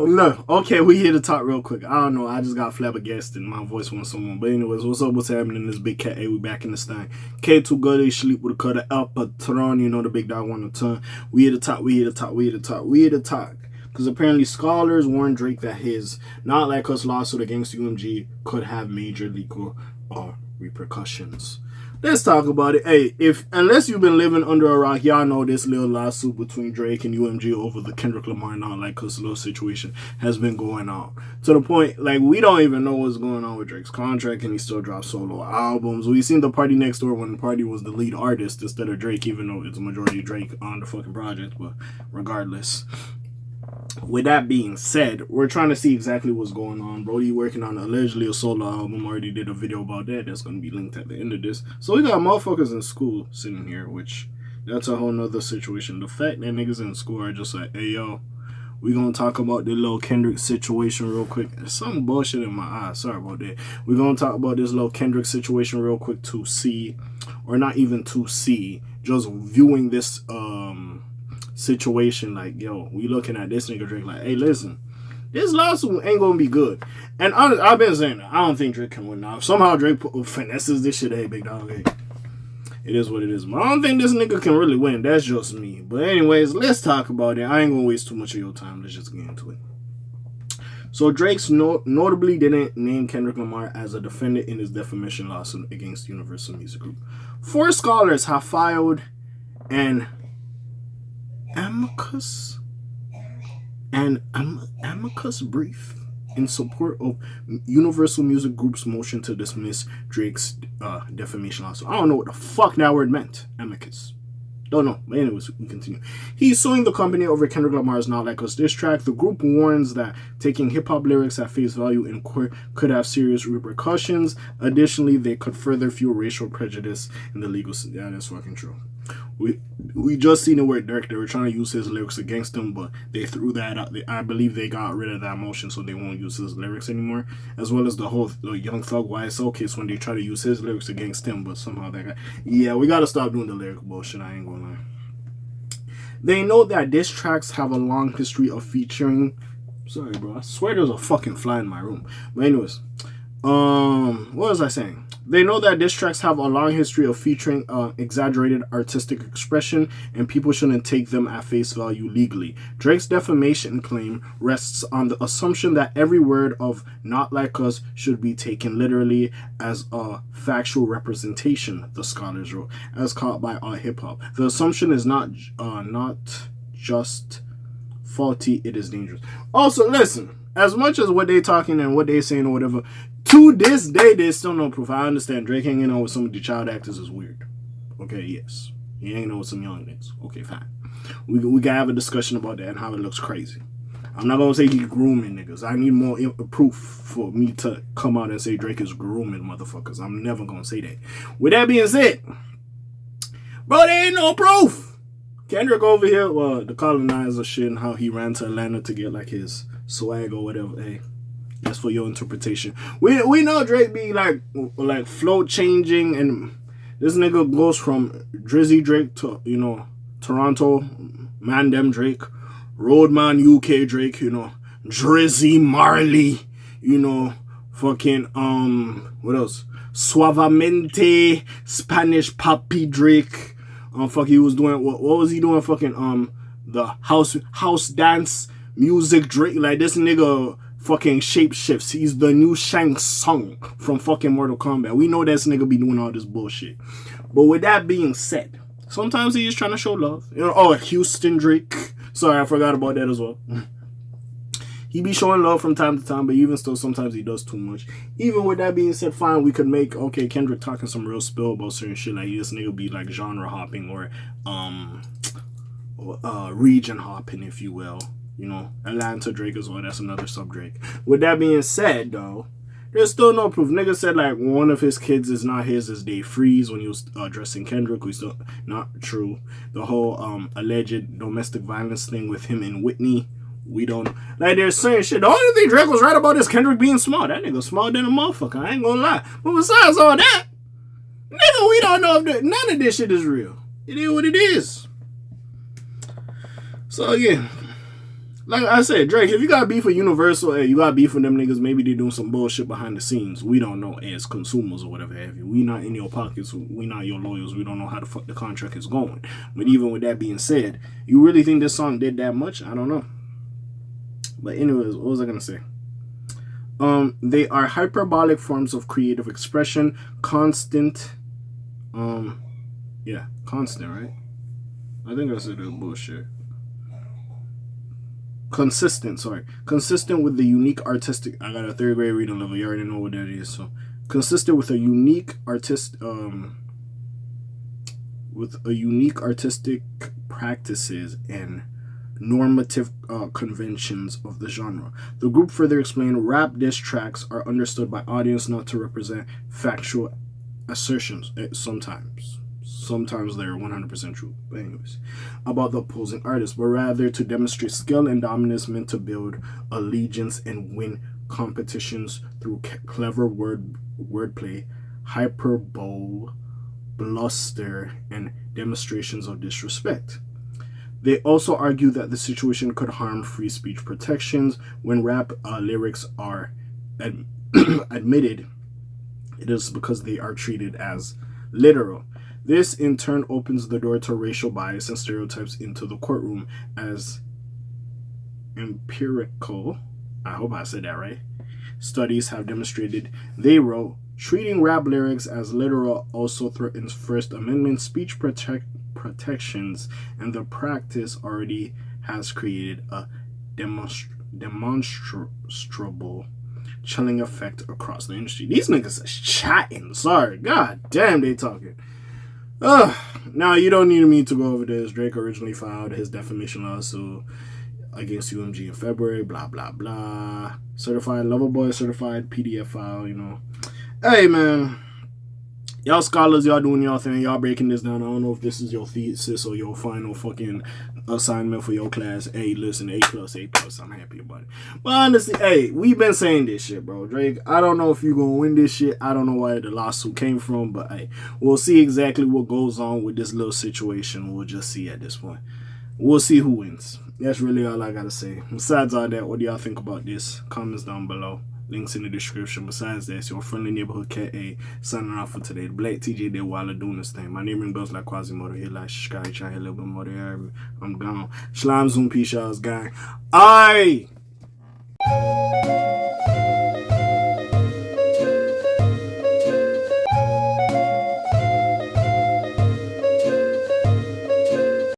No, okay, we hit the top real quick. I don't know, I just got flabbergasted. My voice went someone. But anyways, what's up? What's happening? This big cat. Hey, we back in this thing. K2 good. They sleep with a cutter. Patron, you know the big dog want a ton. We hit the top. We hit the top. We hit the top. We hit the top. Because apparently scholars warned Drake that his Not Like Us lawsuit against UMG could have major legal repercussions. Let's talk about it. Hey, unless you've been living under a rock, y'all know this little lawsuit between Drake and UMG over the Kendrick Lamar Not Like Us little situation has been going on. To the point, like, we don't even know what's going on with Drake's contract, and he still drops solo albums. We seen the Party Next Door when the Party was the lead artist instead of Drake, even though it's a majority of Drake on the fucking project. But regardless, with that being said, we're trying to see exactly what's going on. Brody working on allegedly a solo album. Already did a video about that. That's going to be linked at the end of this. So we got motherfuckers in school sitting here, which that's a whole nother situation. The fact that niggas in school are just like, hey, yo, we going to talk about the little Kendrick situation real quick. There's some bullshit in my eye. Sorry about that. We're going to talk about this little Kendrick situation real quick to see, or not even to see, just viewing this situation like, yo, we looking at this nigga Drake like, hey, listen, this lawsuit ain't gonna be good. And I've been saying that I don't think Drake can win now. If somehow Drake finesses this shit, hey, big dog, hey, it is what it is. But I don't think this nigga can really win. That's just me. But anyways, let's talk about it. I ain't gonna waste too much of your time. Let's just get into it. So Drake's notably didn't name Kendrick Lamar as a defendant in his defamation lawsuit against Universal Music Group. 4 scholars have filed an amicus brief in support of Universal Music Group's motion to dismiss Drake's defamation lawsuit. I don't know what the fuck that word meant. Amicus. Don't know. But anyways, we continue. He's suing the company over Kendrick Lamar's Not Like Us diss track. The group warns that taking hip-hop lyrics at face value in court could have serious repercussions. Additionally, they could further fuel racial prejudice in the legal system. Yeah, that's fucking true. We just seen the word Dirk. They were trying to use his lyrics against him, but they threw that out. I believe they got rid of that motion, so they won't use his lyrics anymore. As well as the whole Young Thug YSL case when they try to use his lyrics against him, but somehow that guy. Yeah, we gotta stop doing the lyric bullshit. I ain't gonna lie. They know that diss tracks have a long history of featuring. Sorry, bro. I swear there's a fucking fly in my room. But anyways, what was I saying? They know that diss tracks have a long history of featuring exaggerated artistic expression, and people shouldn't take them at face value legally. Drake's defamation claim rests on the assumption that every word of Not Like Us should be taken literally as a factual representation, the scholars wrote, as caught by hip-hop. The assumption is not just faulty, it is dangerous. Also, listen, as much as what they talking and what they saying or whatever, to this day, there's still no proof. I understand Drake hanging out with some of the child actors is weird. Okay, yes. He hanging out with some young niggas. Okay, fine. We gotta have a discussion about that and how it looks crazy. I'm not gonna say he's grooming niggas. I need more proof for me to come out and say Drake is grooming motherfuckers. I'm never gonna say that. With that being said, bro, there ain't no proof. Kendrick over here, well, the colonizer shit and how he ran to Atlanta to get like his swag or whatever. Hey, that's for your interpretation. We know Drake be like float changing, and this nigga goes from Drizzy Drake to, you know, Toronto Man Dem Drake, Roadman UK Drake, you know, Drizzy Marley, you know, fucking what else? Suavemente Spanish Papi Drake. Fuck, he was doing what was he doing? Fucking the house dance music Drake. Like, this nigga fucking shape shifts. He's the new Shang Tsung from fucking Mortal Kombat. We know this nigga be doing all this bullshit. But with that being said, sometimes he's trying to show love. You know, Houston Drake. Sorry, I forgot about that as well. He be showing love from time to time, but even still, sometimes he does too much. Even with that being said, fine, we could make, okay, Kendrick talking some real spill about certain shit, like this nigga be like genre hopping or region hopping, if you will. You know, Atlanta Drake as well, that's another sub Drake. With that being said, though, there's still no proof. Nigga said like one of his kids is not his, is Dave Freeze when he was addressing Kendrick, who's still not true. The whole alleged domestic violence thing with him and Whitney, we don't, like, there's certain shit. The only thing Drake was right about is Kendrick being small. That nigga small than a motherfucker, I ain't gonna lie. But besides all that, nigga, we don't know if none of this shit is real. It is what it is. So again, Like I said, Drake, if you got beef with Universal, hey, you got beef with them niggas, maybe they doing some bullshit behind the scenes. We don't know as consumers or whatever have you. We not in your pockets. We not your lawyers. We don't know how the fuck the contract is going. But even with that being said, you really think this song did that much? I don't know. But anyways, what was I gonna say? They are hyperbolic forms of creative expression, constant, constant, right? I think I said that bullshit. Consistent with the unique artistic. I got a 3rd grade reading level. You already know what that is. So, consistent with a unique artistic practices and normative conventions of the genre. The group further explained rap diss tracks are understood by audience not to represent factual assertions. Sometimes they're 100% true, but anyways, about the opposing artist, but rather to demonstrate skill and dominance meant to build allegiance and win competitions through clever wordplay, hyperbole, bluster, and demonstrations of disrespect. They also argue that the situation could harm free speech protections when rap lyrics are admitted. It is because they are treated as literal. This, in turn, opens the door to racial bias and stereotypes into the courtroom, as empirical, I hope I said that right, studies have demonstrated. They wrote, treating rap lyrics as literal also threatens First Amendment speech protections, and the practice already has created a demonstrable chilling effect across the industry. These niggas is chatting. Sorry. God damn, they talking. Now, you don't need me to go over this. Drake originally filed his defamation lawsuit against UMG in February, blah, blah, blah. Certified Loverboy, certified PDF file, you know. Hey, man. Y'all scholars, y'all doing y'all thing. Y'all breaking this down. I don't know if this is your thesis or your final fucking assignment for your class. Hey, listen, A+, A+. I'm happy about it. But honestly, hey, we've been saying this shit, bro. Drake, I don't know if you're going to win this shit. I don't know where the lawsuit came from. But, hey, we'll see exactly what goes on with this little situation. We'll just see at this point. We'll see who wins. That's really all I got to say. Besides all that, what do y'all think about this? Comments down below. Links in the description. Besides that, it's your friendly neighborhood K.A. signing off for today. The Black TJ did while doing this thing. My name goes like Quasimodo. Here, like, subscribe, try a little bit more there. I'm gone. Shalom, Zoom, peace, y'all's gang. Aye!